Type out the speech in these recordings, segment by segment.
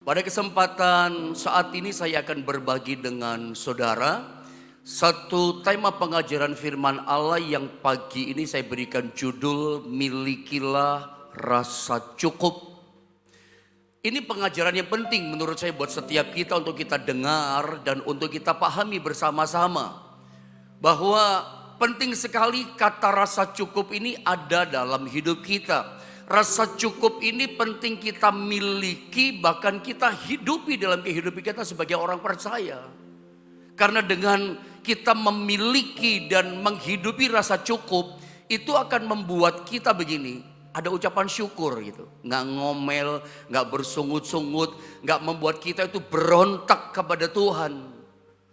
Pada kesempatan saat ini saya akan berbagi dengan saudara satu tema pengajaran firman Allah yang pagi ini saya berikan judul Milikilah Rasa Cukup. Ini pengajaran yang penting menurut saya buat setiap kita untuk kita dengar dan untuk kita pahami bersama-sama. Bahwa penting sekali kata rasa cukup ini ada dalam hidup kita. Rasa cukup ini penting kita miliki, bahkan kita hidupi dalam kehidupan kita sebagai orang percaya. Karena dengan kita memiliki dan menghidupi rasa cukup, itu akan membuat kita begini, ada ucapan syukur gitu. Nggak ngomel, nggak bersungut-sungut, nggak membuat kita itu berontak kepada Tuhan.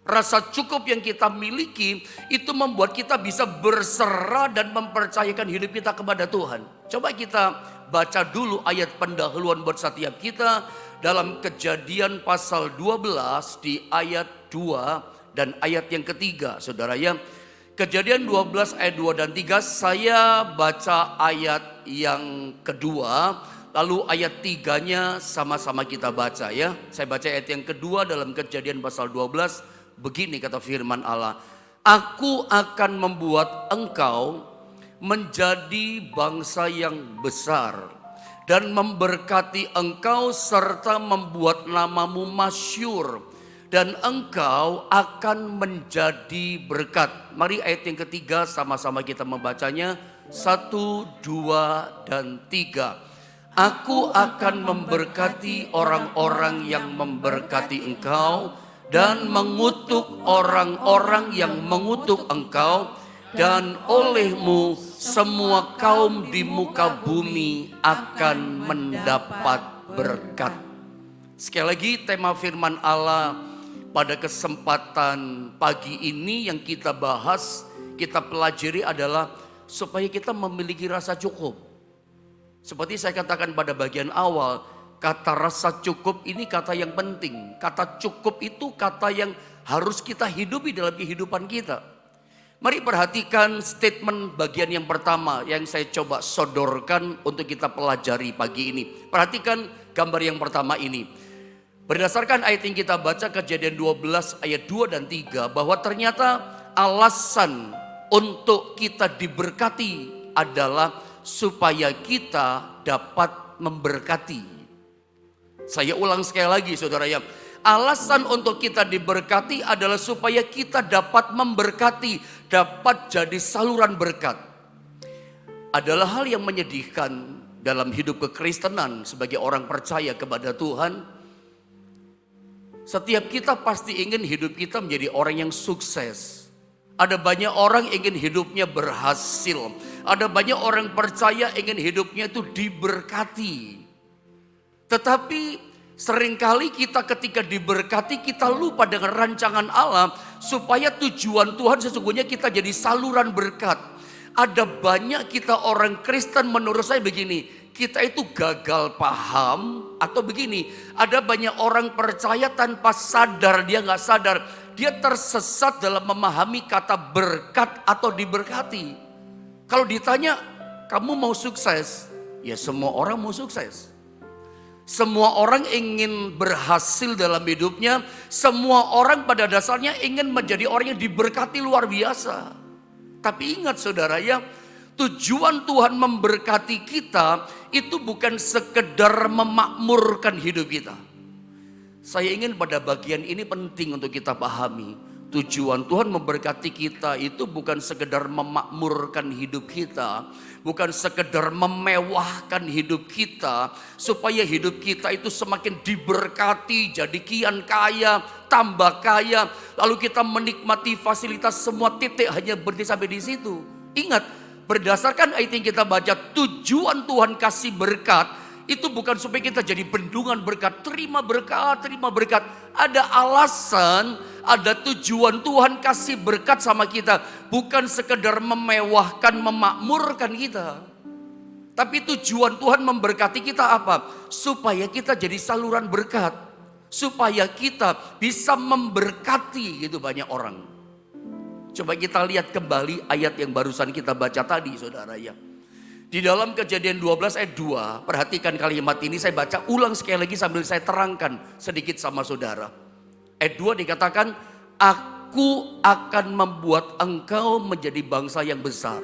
Rasa cukup yang kita miliki itu membuat kita bisa berserah dan mempercayakan hidup kita kepada Tuhan. Coba kita baca dulu ayat pendahuluan buat setiap kita dalam Kejadian pasal 12 di ayat 2 dan ayat yang ketiga. Saudara ya, Kejadian 12 ayat 2 dan 3 saya baca ayat yang kedua. Lalu ayat 3-nya sama-sama kita baca ya. Saya baca ayat yang kedua dalam Kejadian pasal 12. Begini kata firman Allah, aku akan membuat engkau menjadi bangsa yang besar dan memberkati engkau serta membuat namamu masyhur dan engkau akan menjadi berkat. Mari ayat yang ketiga sama-sama kita membacanya. 1, 2, dan 3. Aku akan memberkati orang-orang yang memberkati engkau dan mengutuk orang-orang yang mengutuk engkau, dan olehmu semua kaum di muka bumi akan mendapat berkat. Sekali lagi tema firman Allah pada kesempatan pagi ini yang kita bahas, kita pelajari adalah supaya kita memiliki rasa cukup. Seperti saya katakan pada bagian awal, kata rasa cukup ini kata yang penting. Kata cukup itu kata yang harus kita hidupi dalam kehidupan kita. Mari perhatikan statement bagian yang pertama yang saya coba sodorkan untuk kita pelajari pagi ini. Perhatikan gambar yang pertama ini. Berdasarkan ayat yang kita baca Kejadian 12 ayat 2 dan 3 bahwa ternyata alasan untuk kita diberkati adalah supaya kita dapat memberkati. Saya ulang sekali lagi saudara ya. Alasan untuk kita diberkati adalah supaya kita dapat memberkati, dapat jadi saluran berkat. Adalah hal yang menyedihkan dalam hidup kekristenan sebagai orang percaya kepada Tuhan. Setiap kita pasti ingin hidup kita menjadi orang yang sukses. Ada banyak orang ingin hidupnya berhasil. Ada banyak orang percaya ingin hidupnya itu diberkati. Tetapi seringkali kita ketika diberkati kita lupa dengan rancangan Allah supaya tujuan Tuhan sesungguhnya kita jadi saluran berkat. Ada banyak kita orang Kristen menurut saya begini, kita itu gagal paham atau begini, ada banyak orang percaya tanpa sadar, dia nggak sadar, dia tersesat dalam memahami kata berkat atau diberkati. Kalau ditanya, kamu mau sukses? Ya semua orang mau sukses. Semua orang ingin berhasil dalam hidupnya. Semua orang pada dasarnya ingin menjadi orang yang diberkati luar biasa. Tapi ingat saudara ya, tujuan Tuhan memberkati kita itu bukan sekedar memakmurkan hidup kita. Saya ingin pada bagian ini penting untuk kita pahami. Tujuan Tuhan memberkati kita itu bukan sekedar memakmurkan hidup kita, bukan sekedar memewahkan hidup kita, supaya hidup kita itu semakin diberkati, jadi kian kaya, tambah kaya, lalu kita menikmati fasilitas semua titik hanya berhenti sampai di situ. Ingat, berdasarkan ayat yang kita baca, tujuan Tuhan kasih berkat itu bukan supaya kita jadi bendungan berkat, terima berkat, terima berkat. Ada alasan, ada tujuan Tuhan kasih berkat sama kita. Bukan sekedar memewahkan, memakmurkan kita. Tapi tujuan Tuhan memberkati kita apa? Supaya kita jadi saluran berkat. Supaya kita bisa memberkati gitu banyak orang. Coba kita lihat kembali ayat yang barusan kita baca tadi saudara ya. Di dalam Kejadian 12 ayat 2, perhatikan kalimat ini, saya baca ulang sekali lagi sambil saya terangkan sedikit sama saudara. Ayat 2 dikatakan, aku akan membuat engkau menjadi bangsa yang besar.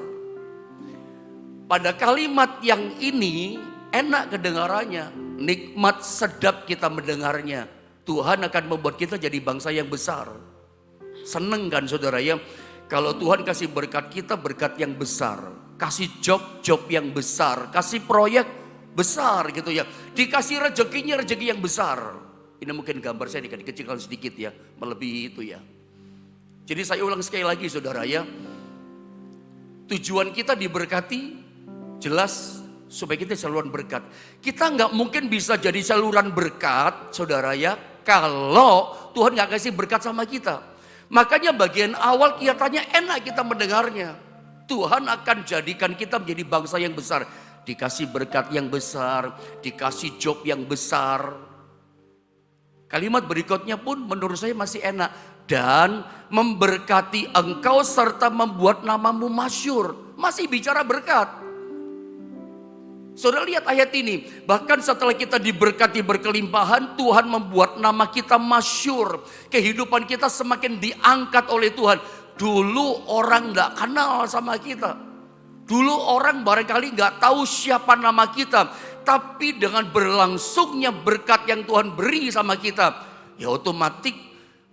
Pada kalimat yang ini enak kedengarannya, nikmat sedap kita mendengarnya. Tuhan akan membuat kita jadi bangsa yang besar. Seneng kan saudara ya, kalau Tuhan kasih berkat kita, berkat yang besar. Kasih job yang besar, kasih proyek besar gitu ya. Dikasih rezekinya rezeki yang besar. Ini mungkin gambar saya dikecilkan sedikit ya, melebihi itu ya. Jadi saya ulang sekali lagi saudara ya. Tujuan kita diberkati jelas supaya kita saluran berkat. Kita nggak mungkin bisa jadi saluran berkat saudara ya, kalau Tuhan nggak kasih berkat sama kita. Makanya bagian awal kelihatannya enak kita mendengarnya. Tuhan akan jadikan kita menjadi bangsa yang besar. Dikasih berkat yang besar, dikasih job yang besar. Kalimat berikutnya pun menurut saya masih enak. Dan memberkati engkau serta membuat namamu masyhur. Masih bicara berkat. Saudara lihat ayat ini. Bahkan setelah kita diberkati berkelimpahan, Tuhan membuat nama kita masyhur. Kehidupan kita semakin diangkat oleh Tuhan. Dulu orang gak kenal sama kita. Dulu orang barangkali gak tahu siapa nama kita. Tapi dengan berlangsungnya berkat yang Tuhan beri sama kita, ya otomatis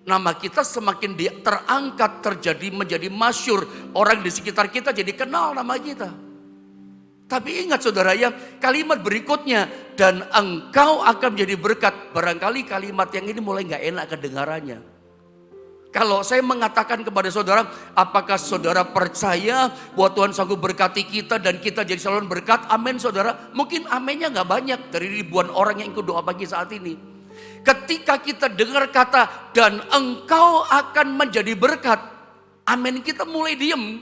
nama kita semakin terangkat, terjadi menjadi masyhur. Orang di sekitar kita jadi kenal nama kita. Tapi ingat saudara ya, kalimat berikutnya, dan engkau akan menjadi berkat. Barangkali kalimat yang ini mulai gak enak kedengarannya. Kalau saya mengatakan kepada saudara, apakah saudara percaya bahwa Tuhan sanggup berkati kita dan kita jadi saluran berkat? Amin saudara. Mungkin aminnya gak banyak dari ribuan orang yang ikut doa pagi saat ini. Ketika kita dengar kata, dan engkau akan menjadi berkat, amin kita mulai diem.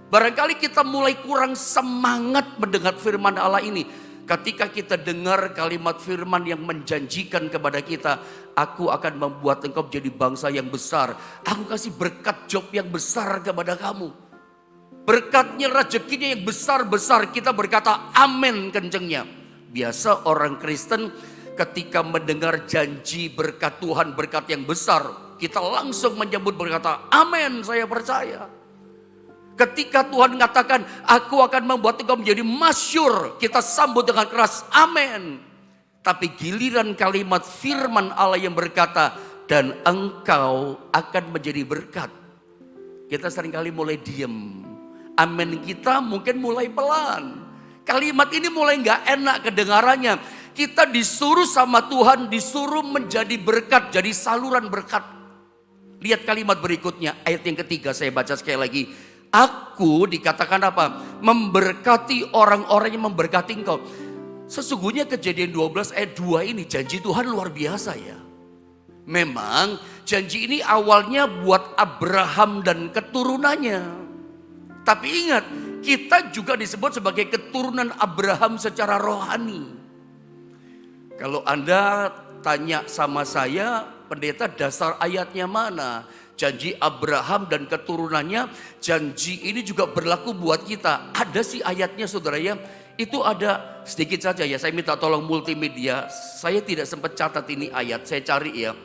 Barangkali kita mulai kurang semangat mendengar firman Allah ini. Ketika kita dengar kalimat firman yang menjanjikan kepada kita, aku akan membuat engkau menjadi bangsa yang besar. Aku kasih berkat job yang besar kepada kamu. Berkatnya, rezekinya yang besar-besar. Kita berkata amin kencengnya. Biasa orang Kristen ketika mendengar janji berkat Tuhan, berkat yang besar, kita langsung menyambut berkata amin, saya percaya. Ketika Tuhan mengatakan, aku akan membuat engkau menjadi masyhur, kita sambut dengan keras, amin. Tapi giliran kalimat firman Allah yang berkata, dan engkau akan menjadi berkat, kita seringkali mulai diem. Amin kita mungkin mulai pelan. Kalimat ini mulai gak enak kedengarannya. Kita disuruh sama Tuhan, disuruh menjadi berkat, jadi saluran berkat. Lihat kalimat berikutnya, ayat yang ketiga saya baca sekali lagi. Aku dikatakan apa? Memberkati orang-orang yang memberkati engkau. Sesungguhnya Kejadian 12 ayat 2 ini janji Tuhan luar biasa ya. Memang janji ini awalnya buat Abraham dan keturunannya. Tapi ingat, kita juga disebut sebagai keturunan Abraham secara rohani. Kalau Anda tanya sama saya, pendeta dasar ayatnya mana? Janji Abraham dan keturunannya, janji ini juga berlaku buat kita. Ada sih ayatnya saudara ya, itu ada sedikit saja ya. Saya minta tolong multimedia, saya tidak sempat catat ini ayat, saya cari ya.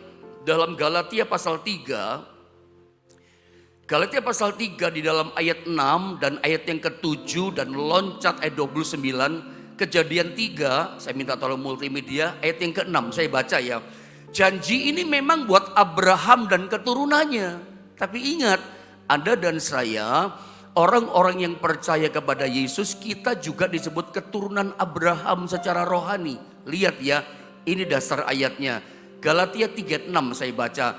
Dalam Galatia pasal 3, Galatia pasal 3 di dalam ayat 6 dan ayat yang ke-7 dan loncat ayat 29, Kejadian 3, saya minta tolong multimedia, ayat yang ke-6 saya baca ya. Janji ini memang buat Abraham dan keturunannya. Tapi ingat, Anda dan saya, orang-orang yang percaya kepada Yesus, kita juga disebut keturunan Abraham secara rohani. Lihat ya, ini dasar ayatnya. Galatia 3:6 saya baca.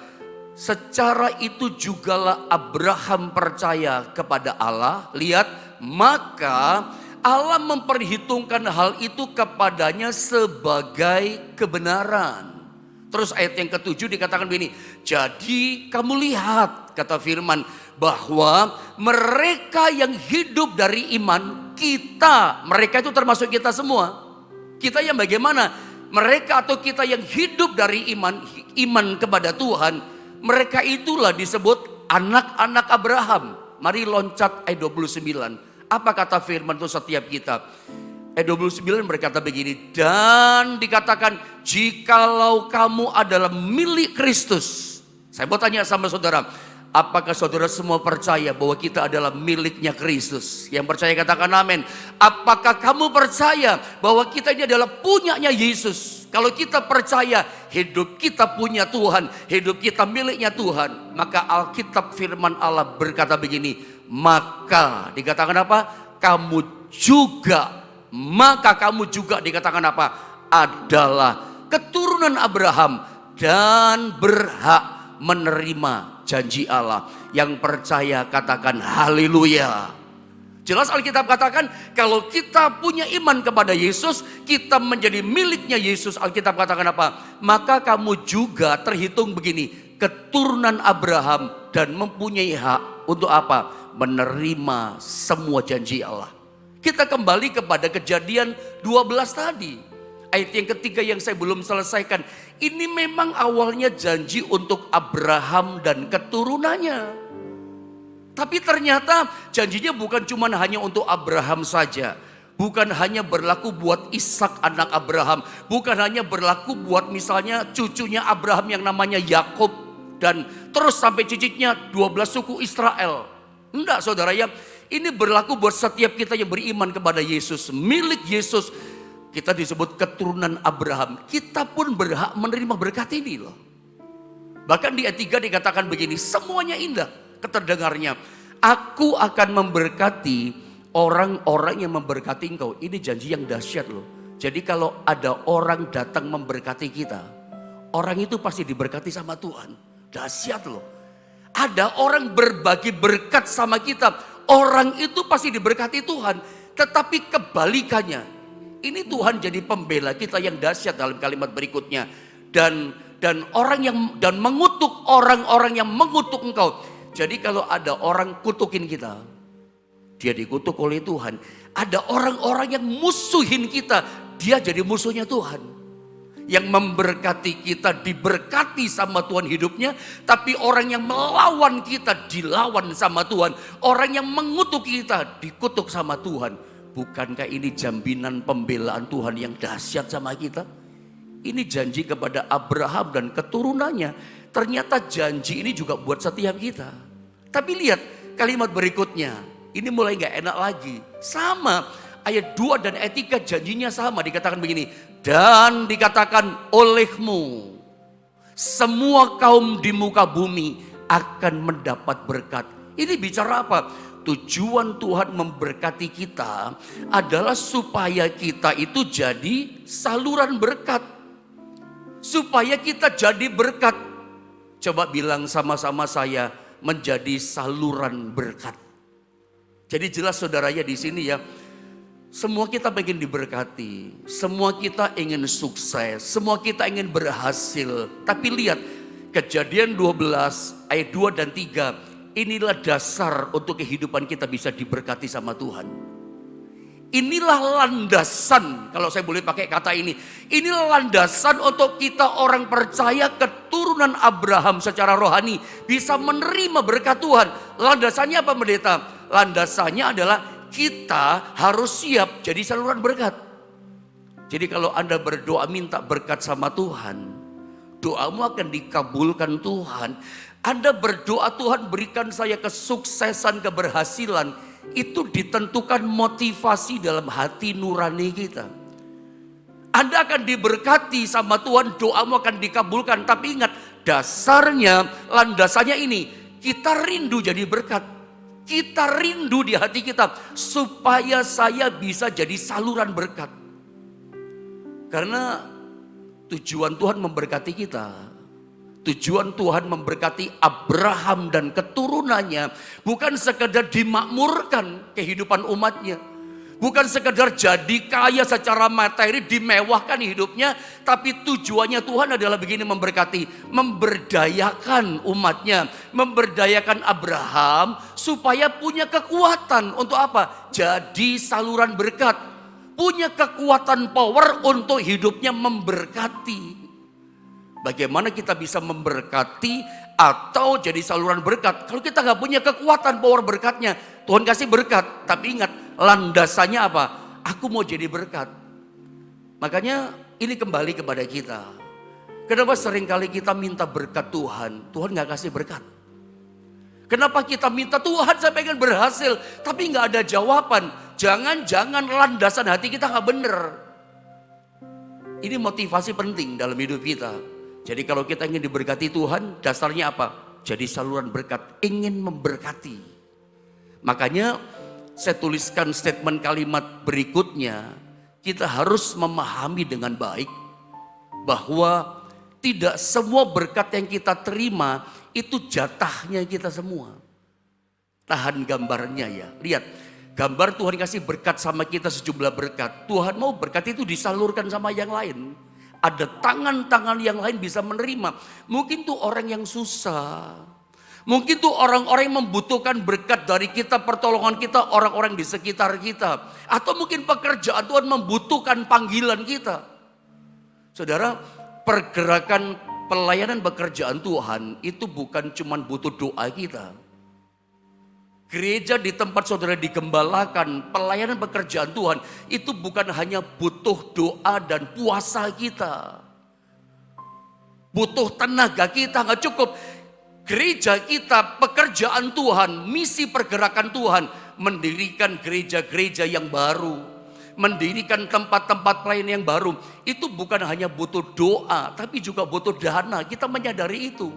Secara itu jugalah Abraham percaya kepada Allah. Lihat, maka Allah memperhitungkan hal itu kepadanya sebagai kebenaran. Terus ayat yang ke-7 dikatakan begini, jadi kamu lihat, kata firman, bahwa mereka yang hidup dari iman, mereka itu termasuk kita semua. Kita yang bagaimana? Mereka atau kita yang hidup dari iman kepada Tuhan, mereka itulah disebut anak-anak Abraham. Mari loncat ayat 29. Apa kata firman itu setiap kita? Ayat 29 berkata begini, dan dikatakan jikalau kamu adalah milik Kristus. Saya mau tanya sama saudara, apakah saudara semua percaya bahwa kita adalah miliknya Kristus? Yang percaya katakan amin. Apakah kamu percaya bahwa kita ini adalah punyanya Yesus? Kalau kita percaya hidup kita punya Tuhan, hidup kita miliknya Tuhan, maka Alkitab firman Allah berkata begini, maka dikatakan apa? Maka kamu juga dikatakan apa? Adalah keturunan Abraham dan berhak menerima janji Allah. Yang percaya katakan haleluya. Jelas Alkitab katakan kalau kita punya iman kepada Yesus, kita menjadi miliknya Yesus. Alkitab katakan apa? Maka kamu juga terhitung begini, keturunan Abraham dan mempunyai hak untuk apa? Menerima semua janji Allah. Kita kembali kepada Kejadian 12 tadi. Ayat yang ketiga yang saya belum selesaikan. Ini memang awalnya janji untuk Abraham dan keturunannya. Tapi ternyata janjinya bukan cuma hanya untuk Abraham saja. Bukan hanya berlaku buat Ishak anak Abraham. Bukan hanya berlaku buat misalnya cucunya Abraham yang namanya Yakub. Dan terus sampai cicitnya 12 suku Israel. Enggak saudara ya. Ini berlaku buat setiap kita yang beriman kepada Yesus. Milik Yesus. Kita disebut keturunan Abraham. Kita pun berhak menerima berkat ini loh. Bahkan di ayat 3 dikatakan begini. Semuanya indah keterdengarnya. Aku akan memberkati orang-orang yang memberkati engkau. Ini janji yang dahsyat loh. Jadi kalau ada orang datang memberkati kita. Orang itu pasti diberkati sama Tuhan. Dahsyat loh. Ada orang berbagi berkat sama kita. Orang itu pasti diberkati Tuhan. Tetapi kebalikannya. Ini Tuhan jadi pembela kita yang dahsyat dalam kalimat berikutnya. Dan mengutuk orang-orang yang mengutuk engkau. Jadi kalau ada orang kutukin kita. Dia dikutuk oleh Tuhan. Ada orang-orang yang musuhin kita. Dia jadi musuhnya Tuhan. Yang memberkati kita diberkati sama Tuhan hidupnya. Tapi orang yang melawan kita dilawan sama Tuhan. Orang yang mengutuk kita dikutuk sama Tuhan. Bukankah ini jaminan pembelaan Tuhan yang dahsyat sama kita? Ini janji kepada Abraham dan keturunannya. Ternyata janji ini juga buat setiap kita. Tapi lihat kalimat berikutnya. Ini mulai gak enak lagi. Sama ayat 2 dan ayat 3 janjinya sama. Dikatakan begini. Dan dikatakan olehmu semua kaum di muka bumi akan mendapat berkat. Ini bicara apa? Tujuan Tuhan memberkati kita adalah supaya kita itu jadi saluran berkat. Supaya kita jadi berkat. Coba bilang sama-sama saya, menjadi saluran berkat. Jadi jelas saudaranya di sini ya. Semua kita ingin diberkati, semua kita ingin sukses, semua kita ingin berhasil. Tapi lihat Kejadian 12 ayat 2 dan 3. Inilah dasar untuk kehidupan kita bisa diberkati sama Tuhan. Inilah landasan, kalau saya boleh pakai kata ini. Inilah landasan untuk kita orang percaya keturunan Abraham secara rohani bisa menerima berkat Tuhan. Landasannya apa pendeta? Landasannya adalah kita harus siap jadi saluran berkat. Jadi kalau Anda berdoa minta berkat sama Tuhan, doamu akan dikabulkan Tuhan. Anda berdoa Tuhan berikan saya kesuksesan, keberhasilan. Itu ditentukan motivasi dalam hati nurani kita. Anda akan diberkati sama Tuhan, doamu akan dikabulkan. Tapi ingat dasarnya, landasannya ini. Kita rindu jadi berkat. Kita rindu di hati kita supaya saya bisa jadi saluran berkat. Karena tujuan Tuhan memberkati kita. Tujuan Tuhan memberkati Abraham dan keturunannya bukan sekedar dimakmurkan kehidupan umatnya. Bukan sekedar jadi kaya secara materi, dimewahkan hidupnya. Tapi tujuannya Tuhan adalah begini, memberkati, memberdayakan umatnya. Memberdayakan Abraham supaya punya kekuatan untuk apa? Jadi saluran berkat. Punya kekuatan power untuk hidupnya memberkati. Bagaimana kita bisa memberkati atau jadi saluran berkat? Kalau kita gak punya kekuatan power berkatnya, Tuhan kasih berkat. Tapi ingat, landasannya apa? Aku mau jadi berkat. Makanya ini kembali kepada kita. Kenapa seringkali kita minta berkat Tuhan, Tuhan gak kasih berkat? Kenapa kita minta Tuhan saya pengen berhasil, tapi gak ada jawaban? Jangan-jangan landasan hati kita gak bener. Ini motivasi penting dalam hidup kita. Jadi kalau kita ingin diberkati Tuhan, dasarnya apa? Jadi saluran berkat, ingin memberkati. Makanya saya tuliskan statement kalimat berikutnya. Kita harus memahami dengan baik bahwa tidak semua berkat yang kita terima itu jatahnya kita semua. Tahan gambarnya ya. Lihat, gambar Tuhan kasih berkat sama kita sejumlah berkat. Tuhan mau berkat itu disalurkan sama yang lain. Ada tangan-tangan yang lain bisa menerima. Mungkin tuh orang yang susah. Mungkin tuh orang-orang yang membutuhkan berkat dari kita, pertolongan kita, orang-orang di sekitar kita. Atau mungkin pekerjaan Tuhan membutuhkan panggilan kita. Saudara, pergerakan pelayanan pekerjaan Tuhan itu bukan cuma butuh doa kita. Gereja di tempat saudara digembalakan, pelayanan pekerjaan Tuhan itu bukan hanya butuh doa dan puasa kita. Butuh tenaga kita, gak cukup. Gereja kita, pekerjaan Tuhan, misi pergerakan Tuhan, mendirikan gereja-gereja yang baru, mendirikan tempat-tempat pelayanan yang baru. Itu bukan hanya butuh doa, tapi juga butuh dana, kita menyadari itu.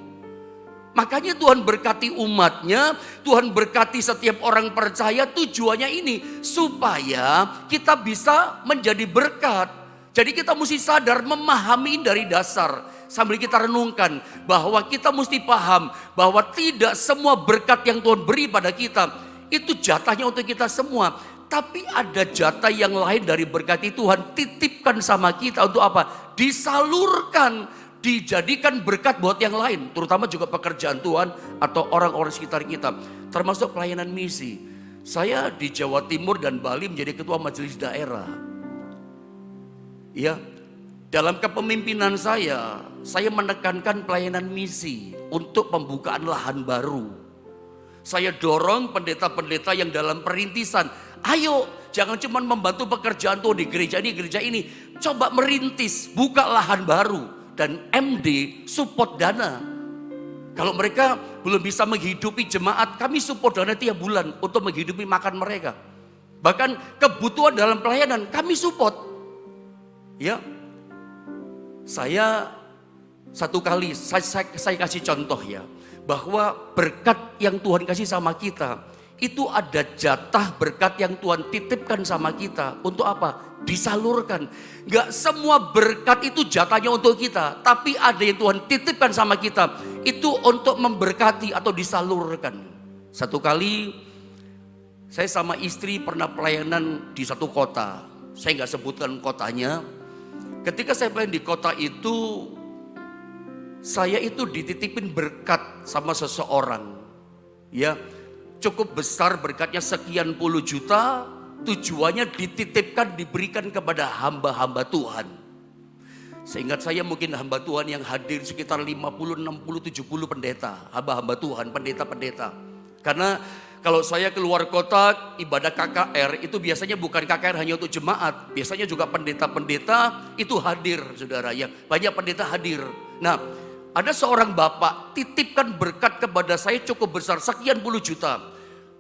Makanya Tuhan berkati umatnya, Tuhan berkati setiap orang percaya, tujuannya ini supaya kita bisa menjadi berkat. Jadi kita mesti sadar memahami dari dasar sambil kita renungkan bahwa kita mesti paham bahwa tidak semua berkat yang Tuhan beri pada kita itu jatahnya untuk kita semua. Tapi ada jatah yang lain dari berkat Tuhan titipkan sama kita untuk apa? Disalurkan. Dijadikan berkat buat yang lain, terutama juga pekerjaan Tuhan atau orang-orang sekitar kita, termasuk pelayanan misi. Saya di Jawa Timur dan Bali menjadi ketua majelis daerah. Ya, dalam kepemimpinan saya menekankan pelayanan misi untuk pembukaan lahan baru. Saya dorong pendeta-pendeta yang dalam perintisan, ayo jangan cuma membantu pekerjaan Tuhan di gereja ini, coba merintis, buka lahan baru. Dan MD support dana. Kalau mereka belum bisa menghidupi jemaat, kami support dana tiap bulan untuk menghidupi makan mereka. Bahkan kebutuhan dalam pelayanan kami support. Ya, saya satu kali saya kasih contoh ya, bahwa berkat yang Tuhan kasih sama kita itu ada jatah berkat yang Tuhan titipkan sama kita untuk apa? Disalurkan. Gak semua berkat itu jatahnya untuk kita, tapi ada yang Tuhan titipkan sama kita itu untuk memberkati atau disalurkan. Satu kali saya sama istri pernah pelayanan di satu kota. Saya gak sebutkan kotanya. Ketika saya pelayan di kota itu, saya itu dititipin berkat sama seseorang. Ya, cukup besar berkatnya sekian puluh juta. Tujuannya dititipkan, diberikan kepada hamba-hamba Tuhan. Seingat saya mungkin hamba Tuhan yang hadir sekitar 50, 60, 70 pendeta. Hamba-hamba Tuhan, pendeta-pendeta. Karena kalau saya keluar kota ibadah KKR itu biasanya bukan KKR hanya untuk jemaat. Biasanya juga pendeta-pendeta itu hadir, saudara ya. Banyak pendeta hadir. Nah, ada seorang bapak titipkan berkat kepada saya cukup besar, sekian puluh juta.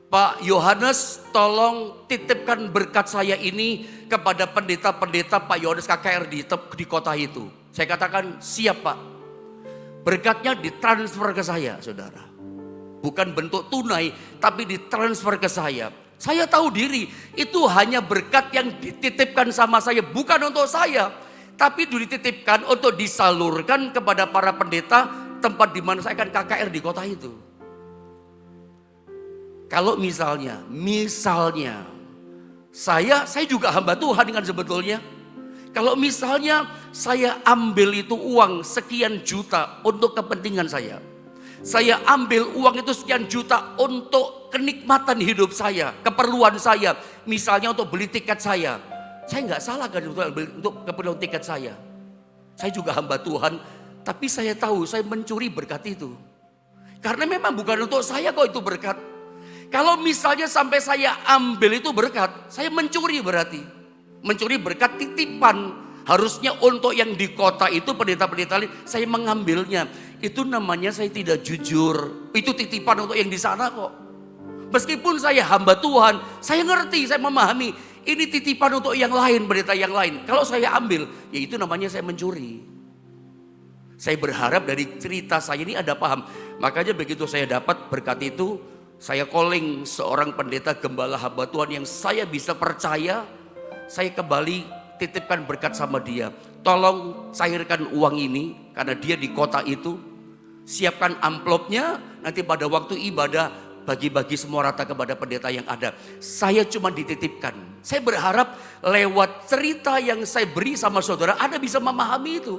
Pak Yohanes, tolong titipkan berkat saya ini kepada pendeta-pendeta Pak Yohanes KKR di kota itu. Saya katakan, siap Pak. Berkatnya ditransfer ke saya, saudara. Bukan bentuk tunai, tapi ditransfer ke saya. Saya tahu diri, itu hanya berkat yang dititipkan sama saya, bukan untuk saya. Tapi dititipkan untuk disalurkan kepada para pendeta tempat di mana saya akan KKR di kota itu. Kalau misalnya saya juga hamba Tuhan kan sebetulnya. Kalau misalnya saya ambil itu uang sekian juta untuk kepentingan saya. Saya ambil uang itu sekian juta untuk kenikmatan hidup saya, keperluan saya. Misalnya untuk beli tiket saya. Saya nggak salah kan untuk keperluan tiket saya. Saya juga hamba Tuhan, tapi saya tahu saya mencuri berkat itu. Karena memang bukan untuk saya kok itu berkat. Kalau misalnya sampai saya ambil itu berkat, saya mencuri berarti. Mencuri berkat titipan. Harusnya untuk yang di kota itu pendeta-pendeta lain, saya mengambilnya. Itu namanya saya tidak jujur. Itu titipan untuk yang di sana kok. Meskipun saya hamba Tuhan, saya ngerti, saya memahami. Ini titipan untuk yang lain, pendeta yang lain. Kalau saya ambil, ya itu namanya saya mencuri. Saya berharap dari cerita saya ini ada paham. Makanya begitu saya dapat berkat itu, saya calling seorang pendeta gembala hamba Tuhan yang saya bisa percaya, saya kembali titipkan berkat sama dia. Tolong cairkan uang ini, karena dia di kota itu. Siapkan amplopnya, nanti pada waktu ibadah, bagi-bagi semua rata kepada pendeta yang ada. Saya cuma dititipkan. Saya berharap lewat cerita yang saya beri sama saudara, Anda bisa memahami itu.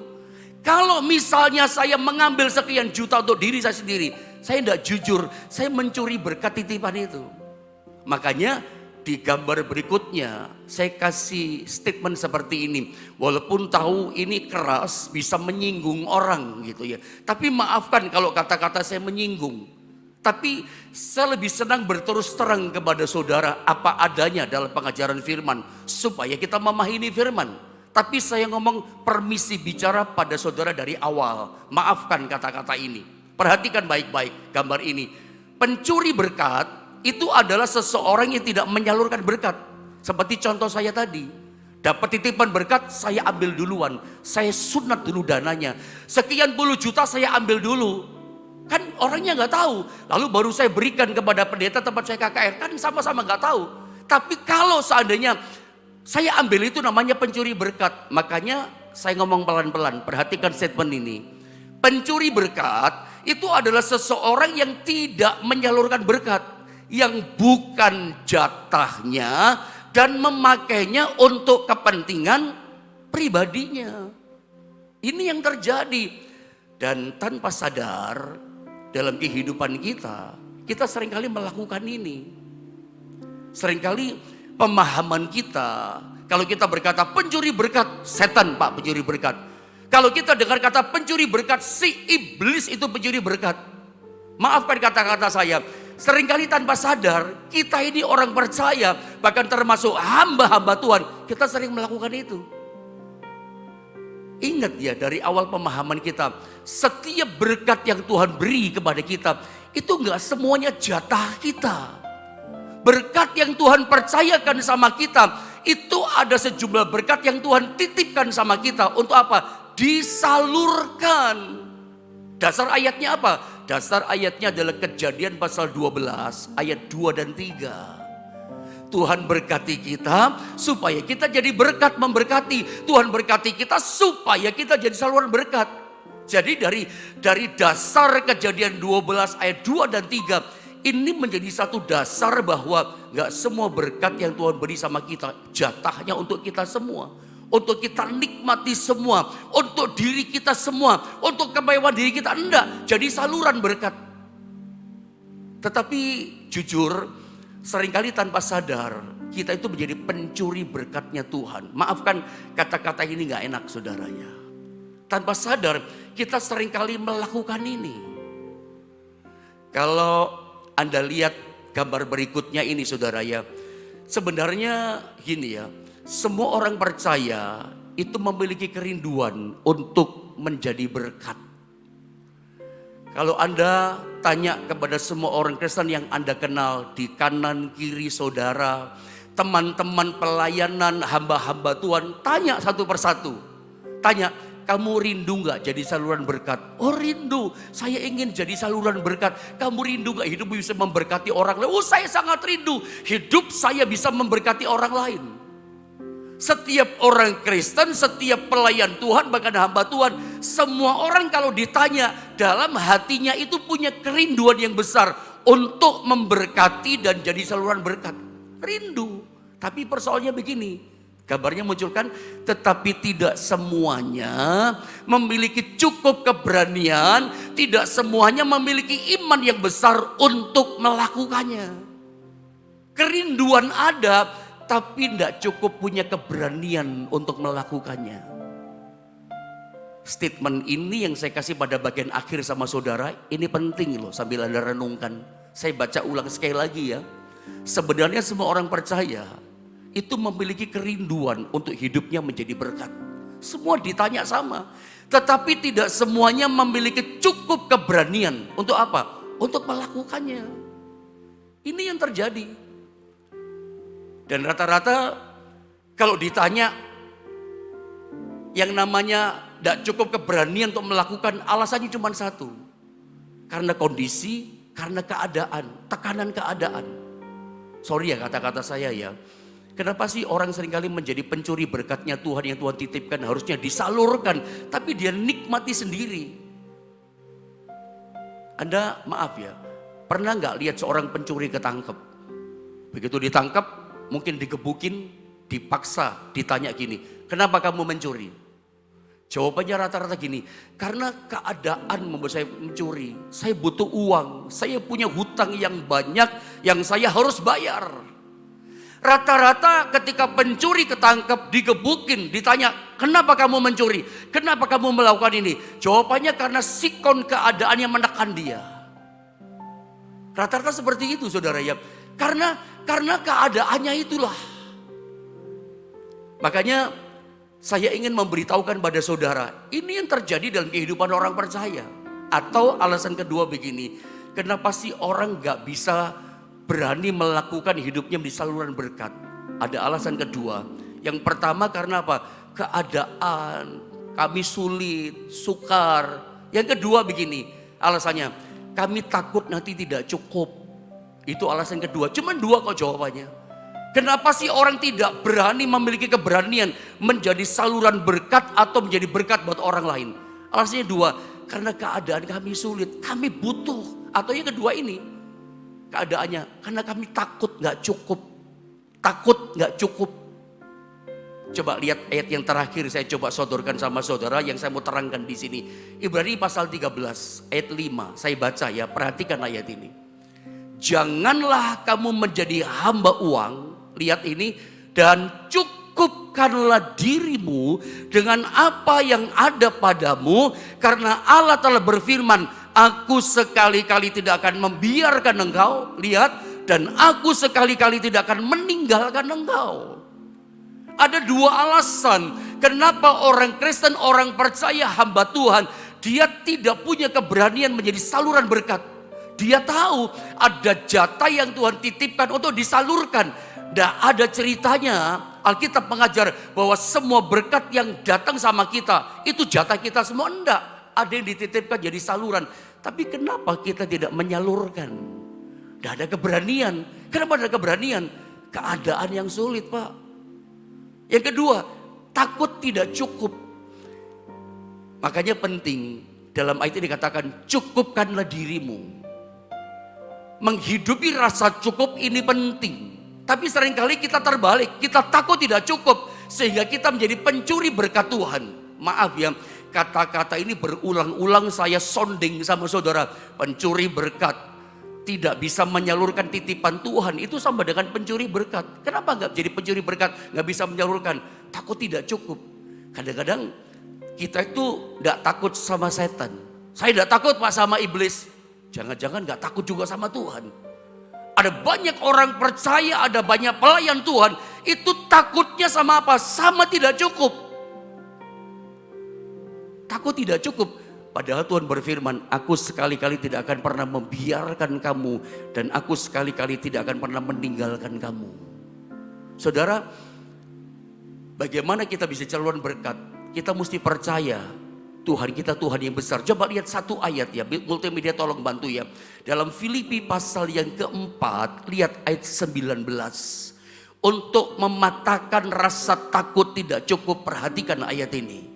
Kalau misalnya saya mengambil sekian juta untuk diri saya sendiri, saya tidak jujur, saya mencuri berkat titipan itu. Makanya di gambar berikutnya saya kasih statement seperti ini. Walaupun tahu ini keras, bisa menyinggung orang gitu ya. Tapi maafkan kalau kata-kata saya menyinggung. Tapi saya lebih senang berterus terang kepada saudara apa adanya dalam pengajaran firman. Supaya kita memahami firman. Tapi saya ngomong permisi bicara pada saudara dari awal. Maafkan kata-kata ini. Perhatikan baik-baik gambar ini. Pencuri berkat itu adalah seseorang yang tidak menyalurkan berkat. Seperti contoh saya tadi. Dapat titipan berkat, saya ambil duluan. Saya sunat dulu dananya. Sekian puluh juta saya ambil dulu. Kan orangnya nggak tahu. Lalu baru saya berikan kepada pendeta tempat saya KKR. Kan sama-sama nggak tahu. Tapi kalau seandainya saya ambil itu namanya pencuri berkat. Makanya saya ngomong pelan-pelan. Perhatikan statement ini. Pencuri berkat itu adalah seseorang yang tidak menyalurkan berkat. Yang bukan jatahnya dan memakainya untuk kepentingan pribadinya. Ini yang terjadi. Dan tanpa sadar dalam kehidupan kita, kita seringkali melakukan ini. Seringkali pemahaman kita, kalau kita berkata pencuri berkat, setan pak pencuri berkat. Kalau kita dengar kata pencuri berkat, si iblis itu pencuri berkat. Maafkan kata-kata saya, seringkali tanpa sadar kita ini orang percaya, bahkan termasuk hamba-hamba Tuhan, kita sering melakukan itu. Ingat ya dari awal pemahaman kita, setiap berkat yang Tuhan beri kepada kita, itu enggak semuanya jatah kita. Berkat yang Tuhan percayakan sama kita, itu ada sejumlah berkat yang Tuhan titipkan sama kita. Untuk apa? Disalurkan. Dasar ayatnya apa? Dasar ayatnya adalah Kejadian pasal 12 ayat 2 dan 3. Tuhan berkati kita supaya kita jadi berkat memberkati. Tuhan berkati kita supaya kita jadi saluran berkat. Jadi dari dasar Kejadian 12 ayat 2 dan 3 ini menjadi satu dasar bahwa gak semua berkat yang Tuhan beri sama kita jatahnya untuk kita semua. Untuk kita nikmati semua. Untuk diri kita semua. Untuk kemewahan diri kita. Enggak. Jadi saluran berkat. Tetapi jujur seringkali tanpa sadar kita itu menjadi pencuri berkatnya Tuhan. Maafkan kata-kata ini gak enak saudaranya. Tanpa sadar kita seringkali melakukan ini. Kalau Anda lihat gambar berikutnya ini saudara ya. Sebenarnya gini ya. Semua orang percaya itu memiliki kerinduan untuk menjadi berkat. Kalau Anda tanya kepada semua orang Kristen yang Anda kenal di kanan kiri saudara, teman-teman pelayanan hamba-hamba Tuhan, tanya satu persatu. Tanya, kamu rindu gak jadi saluran berkat? Oh rindu, saya ingin jadi saluran berkat. Kamu rindu gak hidup bisa memberkati orang lain? Oh saya sangat rindu, hidup saya bisa memberkati orang lain. Setiap orang Kristen, setiap pelayan Tuhan, bahkan hamba Tuhan, semua orang kalau ditanya dalam hatinya itu punya kerinduan yang besar untuk memberkati dan jadi saluran berkat. Rindu, tapi persoalannya begini. Gambarnya munculkan, tetapi tidak semuanya memiliki cukup keberanian, tidak semuanya memiliki iman yang besar untuk melakukannya. Kerinduan ada, tapi tidak cukup punya keberanian untuk melakukannya. Statement ini yang saya kasih pada bagian akhir sama saudara, ini penting loh sambil Anda renungkan. Saya baca ulang sekali lagi ya. Sebenarnya semua orang percaya itu memiliki kerinduan untuk hidupnya menjadi berkat. Semua ditanya sama. Tetapi tidak semuanya memiliki cukup keberanian. Untuk apa? Untuk melakukannya. Ini yang terjadi. Dan rata-rata kalau ditanya yang namanya tidak cukup keberanian untuk melakukan, alasannya cuma satu. Karena kondisi, karena keadaan, tekanan keadaan. Sorry ya kata-kata saya ya. Kenapa sih orang seringkali menjadi pencuri berkatnya Tuhan yang Tuhan titipkan harusnya disalurkan. Tapi dia nikmati sendiri. Anda maaf ya, pernah nggak lihat seorang pencuri ketangkep? Begitu ditangkap, mungkin digebukin, dipaksa, ditanya gini, kenapa kamu mencuri? Jawabannya rata-rata gini, karena keadaan membuat saya mencuri. Saya butuh uang, saya punya hutang yang banyak yang saya harus bayar. Rata-rata ketika pencuri ketangkep, digebukin, ditanya, kenapa kamu mencuri? Kenapa kamu melakukan ini? Jawabannya karena sikon keadaan yang menekan dia. Rata-rata seperti itu saudara ya. Karena keadaannya itulah. Makanya saya ingin memberitahukan pada saudara, ini yang terjadi dalam kehidupan orang percaya. Atau alasan kedua begini, kenapa sih orang gak bisa berani melakukan hidupnya di saluran berkat? Ada alasan kedua. Yang pertama karena apa? Keadaan, kami sulit, sukar. Yang kedua begini, alasannya, kami takut nanti tidak cukup. Itu alasan kedua, cuman dua kok jawabannya. Kenapa sih orang tidak berani memiliki keberanian menjadi saluran berkat atau menjadi berkat buat orang lain? Alasannya dua, karena keadaan kami sulit, kami butuh. Atau yang kedua ini, keadaannya karena kami takut gak cukup. Takut gak cukup. Coba lihat ayat yang terakhir saya coba sodorkan sama saudara yang saya mau terangkan di sini. Ibrani pasal 13 ayat 5. Saya baca ya, perhatikan ayat ini. Janganlah kamu menjadi hamba uang. Lihat ini, dan cukupkanlah dirimu dengan apa yang ada padamu, karena Allah telah berfirman, aku sekali-kali tidak akan membiarkan engkau, lihat, dan aku sekali-kali tidak akan meninggalkan engkau. Ada dua alasan kenapa orang Kristen, orang percaya, hamba Tuhan, dia tidak punya keberanian menjadi saluran berkat. Dia tahu ada jatah yang Tuhan titipkan untuk disalurkan. Dan ada ceritanya, Alkitab mengajar bahwa semua berkat yang datang sama kita, itu jatah kita semua. Enggak, ada yang dititipkan jadi saluran. Tapi kenapa kita tidak menyalurkan? Tidak ada keberanian. Kenapa ada keberanian? Keadaan yang sulit, Pak. Yang kedua, takut tidak cukup. Makanya penting, dalam ayat ini dikatakan, cukupkanlah dirimu. Menghidupi rasa cukup ini penting. Tapi seringkali kita terbalik, kita takut tidak cukup. Sehingga kita menjadi pencuri berkat Tuhan. Maaf ya, kata-kata ini berulang-ulang saya sounding sama saudara. Pencuri berkat, tidak bisa menyalurkan titipan Tuhan, itu sama dengan pencuri berkat. Kenapa gak jadi pencuri berkat, gak bisa menyalurkan? Takut tidak cukup. Kadang-kadang kita itu gak takut sama setan. Saya tidak takut Pak sama iblis. Jangan-jangan gak takut juga sama Tuhan. Ada banyak orang percaya, ada banyak pelayan Tuhan, itu takutnya sama apa? Sama tidak cukup. Takut tidak cukup. Padahal Tuhan berfirman, aku sekali-kali tidak akan pernah membiarkan kamu, dan aku sekali-kali tidak akan pernah meninggalkan kamu. Saudara, bagaimana kita bisa calon berkat? Kita mesti percaya Tuhan kita Tuhan yang besar. Coba lihat satu ayat ya, multimedia tolong bantu ya. Dalam Filipi pasal yang keempat, lihat ayat 19. Untuk mematahkan rasa takut tidak cukup, perhatikan ayat ini.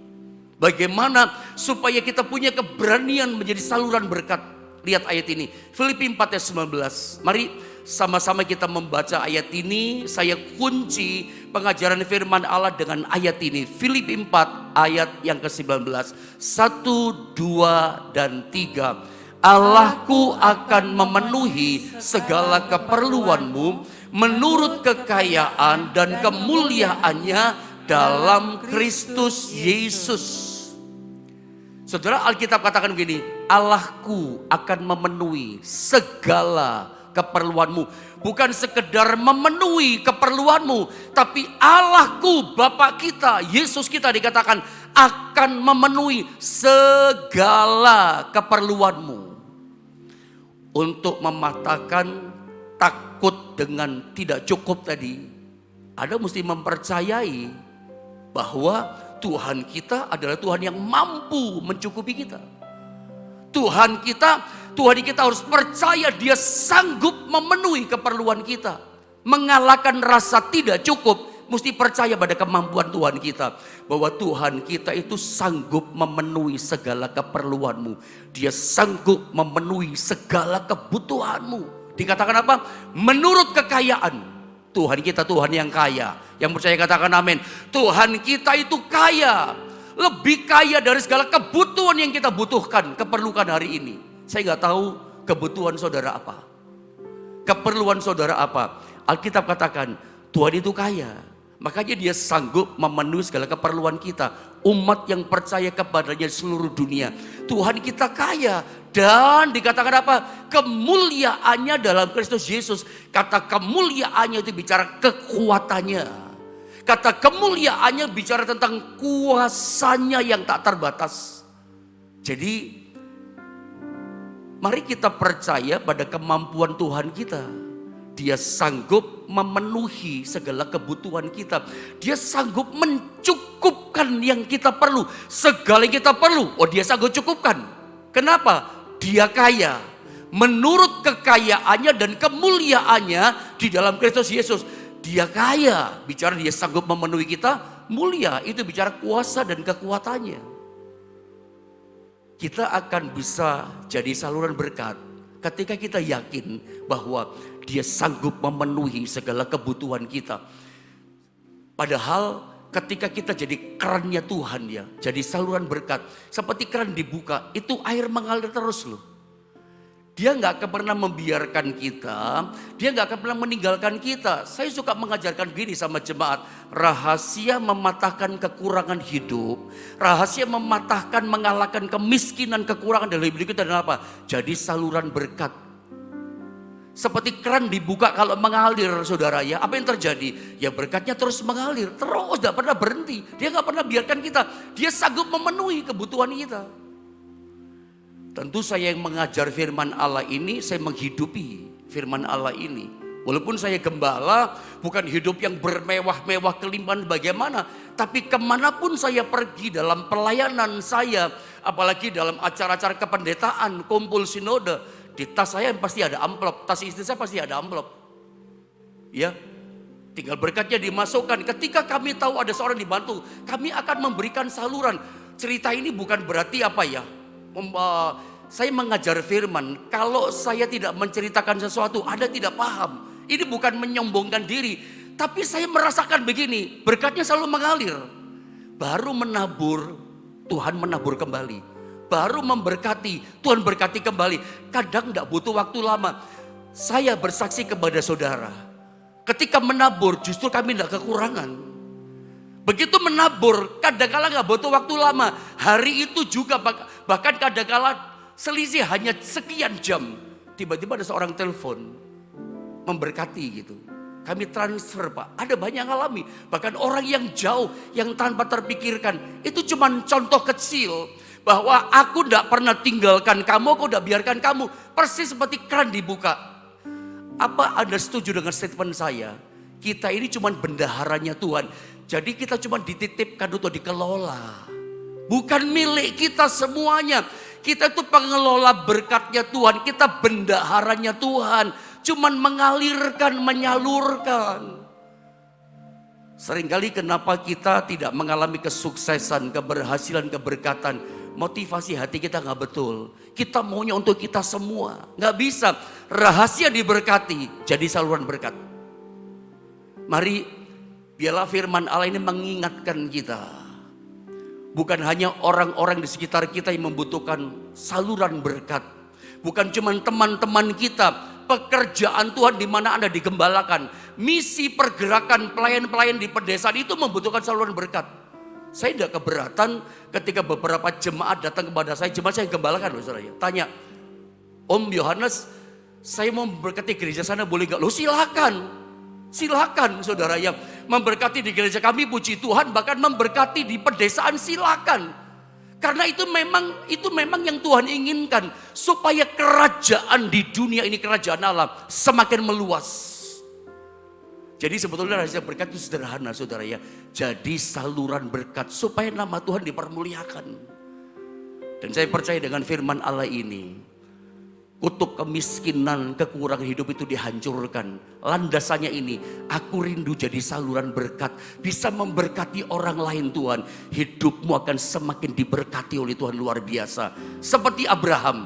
Bagaimana supaya kita punya keberanian menjadi saluran berkat. Lihat ayat ini, Filipi 4 ayat 19. Mari sama-sama kita membaca ayat ini. Saya kunci pengajaran firman Allah dengan ayat ini. Filipi 4 ayat yang ke-19. 1, 2, dan 3. Allahku akan memenuhi segala keperluanmu menurut kekayaan dan kemuliaannya dalam Kristus Yesus. Saudara, Alkitab katakan begini, Allahku akan memenuhi segala keperluanmu. Bukan sekedar memenuhi keperluanmu, tapi Allahku, Bapa kita, Yesus kita dikatakan akan memenuhi segala keperluanmu. Untuk mematahkan takut dengan tidak cukup tadi, Anda mesti mempercayai bahwa Tuhan kita adalah Tuhan yang mampu mencukupi kita. Tuhan kita harus percaya Dia sanggup memenuhi keperluan kita. Mengalahkan rasa tidak cukup, mesti percaya pada kemampuan Tuhan kita. Bahwa Tuhan kita itu sanggup memenuhi segala keperluanmu. Dia sanggup memenuhi segala kebutuhanmu. Dikatakan apa? Menurut kekayaan. Tuhan kita Tuhan yang kaya. Yang percaya katakan amin. Tuhan kita itu kaya. Lebih kaya dari segala kebutuhan yang kita butuhkan, keperlukan hari ini. Saya nggak tahu kebutuhan saudara apa. Keperluan saudara apa. Alkitab katakan Tuhan itu kaya. Makanya Dia sanggup memenuhi segala keperluan kita. Umat yang percaya kepadanya di seluruh dunia. Tuhan kita kaya. Dan dikatakan apa? Kemuliaannya dalam Kristus Yesus. Kata kemuliaannya itu bicara kekuatannya. Kata kemuliaannya bicara tentang kuasanya yang tak terbatas. Jadi mari kita percaya pada kemampuan Tuhan kita. Dia sanggup memenuhi segala kebutuhan kita. Dia sanggup mencukupkan yang kita perlu. Segala yang kita perlu, Dia sanggup cukupkan. Kenapa? Dia kaya. Menurut kekayaannya dan kemuliaannya di dalam Kristus Yesus. Dia kaya. Bicara Dia sanggup memenuhi kita, mulia. Itu bicara kuasa dan kekuatannya. Kita akan bisa jadi saluran berkat ketika kita yakin bahwa Dia sanggup memenuhi segala kebutuhan kita. Padahal ketika kita jadi kerannya Tuhan ya, jadi saluran berkat, seperti keran dibuka, itu air mengalir terus loh. Dia nggak akan pernah membiarkan kita, Dia nggak akan pernah meninggalkan kita. Saya suka mengajarkan gini sama jemaat, rahasia mematahkan kekurangan hidup, rahasia mematahkan, mengalahkan kemiskinan, kekurangan dalam hidup kita adalah apa? Jadi saluran berkat. Seperti keran dibuka kalau mengalir saudara ya, apa yang terjadi? Ya berkatnya terus mengalir, terus tidak pernah berhenti. Dia nggak pernah biarkan kita, Dia sanggup memenuhi kebutuhan kita. Tentu saya yang mengajar firman Allah ini, saya menghidupi firman Allah ini. Walaupun saya gembala, bukan hidup yang bermewah-mewah kelimpahan bagaimana. Tapi kemanapun saya pergi dalam pelayanan saya, apalagi dalam acara-acara kependetaan, kumpul sinode, di tas saya pasti ada amplop, tas istri saya pasti ada amplop. Ya, tinggal berkatnya dimasukkan. Ketika kami tahu ada seorang dibantu, kami akan memberikan saluran. Cerita ini bukan berarti apa ya, saya mengajar firman, kalau saya tidak menceritakan sesuatu, Anda tidak paham. Ini bukan menyombongkan diri, tapi saya merasakan begini, berkatnya selalu mengalir. Baru menabur, Tuhan menabur kembali. Baru memberkati, Tuhan berkati kembali. Kadang tidak butuh waktu lama. Saya bersaksi kepada saudara, ketika menabur justru kami tidak kekurangan. Begitu menabur, kadang-kala nggak butuh waktu lama. Hari itu juga bahkan kadang-kala selisih hanya sekian jam. Tiba-tiba ada seorang telepon, memberkati gitu. Kami transfer Pak, ada banyak yang alami. Bahkan orang yang jauh, yang tanpa terpikirkan. Itu cuma contoh kecil. Bahwa aku tidak pernah tinggalkan kamu, aku tidak biarkan kamu. Persis seperti keran dibuka. Apa Anda setuju dengan statement saya? Kita ini cuma bendaharanya Tuhan. Jadi kita cuma dititipkan untuk dikelola. Bukan milik kita semuanya. Kita itu pengelola berkatnya Tuhan. Kita bendaharanya Tuhan. Cuman mengalirkan, menyalurkan. Seringkali kenapa kita tidak mengalami kesuksesan, keberhasilan, keberkatan. Motivasi hati kita gak betul. Kita maunya untuk kita semua. Gak bisa. Rahasia diberkati. Jadi saluran berkat. Mari biarlah firman Allah ini mengingatkan kita. Bukan hanya orang-orang di sekitar kita yang membutuhkan saluran berkat. Bukan cuma teman-teman kita. Pekerjaan Tuhan di mana Anda digembalakan. Misi pergerakan pelayan-pelayan di pedesaan itu membutuhkan saluran berkat. Saya tidak keberatan ketika beberapa jemaat datang kepada saya, jemaat saya gembalakan loh saudara ya. Tanya, Om Yohanes, saya mau memberkati gereja sana boleh gak? Loh silakan. Silakan saudara yang memberkati di gereja kami, puji Tuhan, bahkan memberkati di pedesaan silakan. Karena itu memang yang Tuhan inginkan, supaya kerajaan di dunia ini, kerajaan Allah semakin meluas. Jadi sebetulnya rahasia berkat itu sederhana saudara ya. Jadi saluran berkat supaya nama Tuhan dipermuliakan. Dan saya percaya dengan firman Allah ini, kutuk kemiskinan, kekurangan hidup itu dihancurkan. Landasannya ini, aku rindu jadi saluran berkat. Bisa memberkati orang lain Tuhan. Hidupmu akan semakin diberkati oleh Tuhan luar biasa. Seperti Abraham,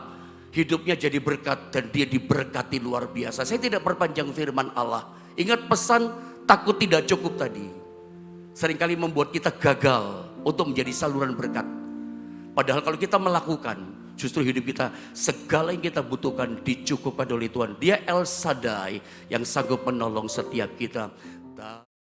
hidupnya jadi berkat dan dia diberkati luar biasa. Saya tidak perpanjang firman Allah. Ingat pesan takut tidak cukup tadi. Seringkali membuat kita gagal untuk menjadi saluran berkat. Padahal kalau kita melakukan, justru hidup kita, segala yang kita butuhkan dicukupkan oleh Tuhan. Dia El Shaddai yang sanggup menolong setiap kita.